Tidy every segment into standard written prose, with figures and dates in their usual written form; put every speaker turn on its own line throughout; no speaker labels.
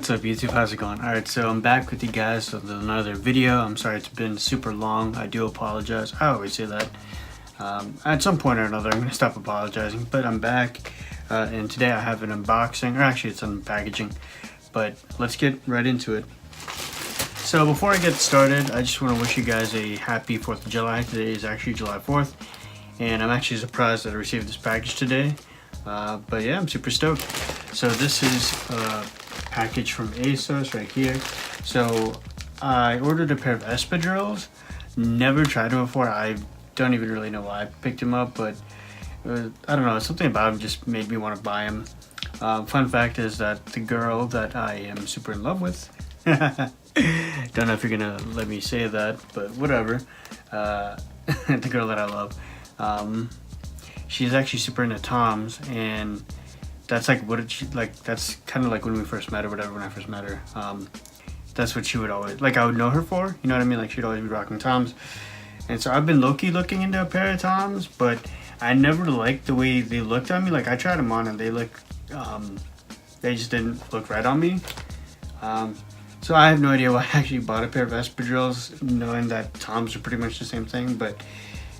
What's up YouTube, how's it going? Alright, so I'm back with you guys with another video. I'm sorry it's been super long, I do apologize. I always say that. At some point or another I'm going to stop apologizing, but I'm back and today I have an unboxing, or actually it's unpackaging, but let's get right into it. So before I get started, I just want to wish you guys a happy 4th of July. Today is actually July 4th and I'm actually surprised that I received this package today. But yeah, I'm super stoked. So this is package from ASOS right here. So I ordered a pair of Espadrilles. Never tried them before. I don't even really know why I picked them up, but I don't know, something about them just made me want to buy them. Fun fact is that the girl that I am super in love with, don't know if you're gonna let me say that, but whatever, the girl that I love, she's actually super into Toms, and that's like that's kind of like when we first met or whatever. When I first met her, that's what she would always, like, I would know her for, you know what I mean? Like, she'd always be rocking Toms. And so I've been low-key looking into a pair of Toms, but I never liked the way they looked on me. Like, I tried them on and they look, they just didn't look right on me. So I have no idea why I actually bought a pair of Espadrilles, knowing that Toms are pretty much the same thing, but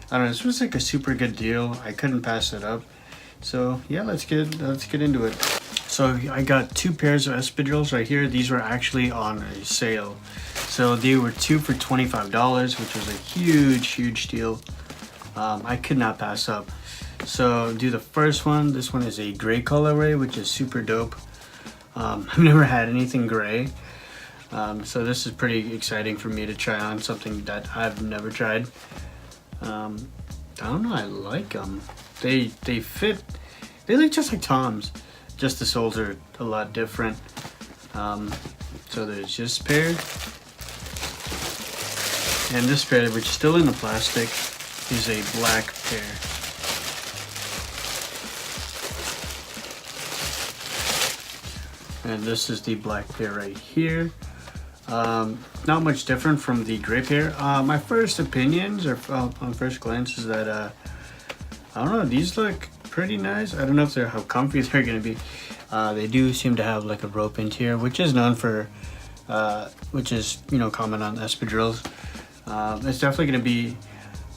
I don't know, this was like a super good deal. I couldn't pass it up. So yeah, let's get into it. So I got two pairs of Espadrilles right here. These were actually on a sale. So they were two for $25, which was a huge deal. I could not pass up. So do the first one. This one is a gray colorway, which is super dope. I've never had anything gray. So this is pretty exciting for me to try on, something that I've never tried. I don't know, I like them. They fit, they look just like Toms, just the soles are a lot different. So there's this pair, and this pair, which is still in the plastic, is a black pair. And this is the black pair right here. Not much different from the gray pair. My first opinions, or on first glance, is that I don't know, these look pretty nice. I don't know if they're how comfy they're gonna be. They do seem to have like a rope in here, which is known for, which is, you know, common on Espadrilles. It's definitely gonna be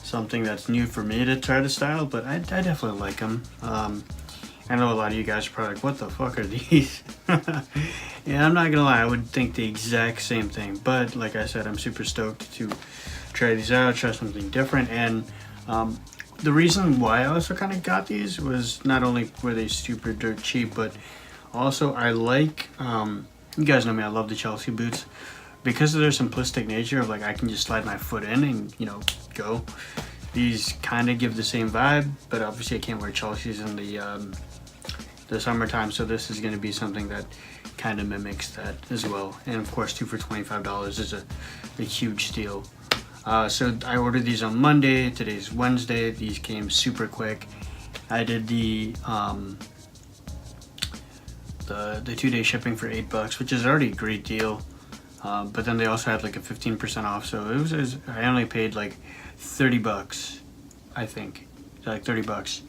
something that's new for me to try to style, but I definitely like them. I know a lot of you guys are probably like, what the fuck are these? Yeah, I'm not gonna lie, I would think the exact same thing, but like I said, I'm super stoked to try these out, try something different. And the reason why I also kind of got these was not only were they super dirt cheap, but also I like, you guys know me, I love the Chelsea boots. Because of their simplistic nature of, like, I can just slide my foot in and, you know, go. These kind of give the same vibe, but obviously I can't wear Chelsea's in the summertime, so this is going to be something that kind of mimics that as well. And of course, two for $25 is a huge deal. So I ordered these on Monday. Today's Wednesday. These came super quick. I did the 2-day shipping for $8, which is already a great deal. But then they also had like a 15% off, so it was I only paid like $30, I think, like $30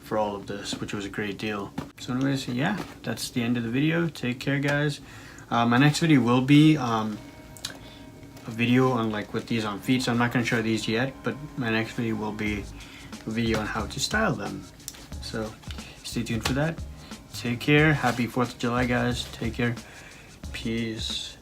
for all of this, which was a great deal. So anyways, yeah, that's the end of the video. Take care, guys. My next video will be a video on, like, with these on feet, so I'm not going to show these yet, but my next video will be a video on how to style them. So stay tuned for that. Take care. Happy 4th of July, guys. Take care. Peace.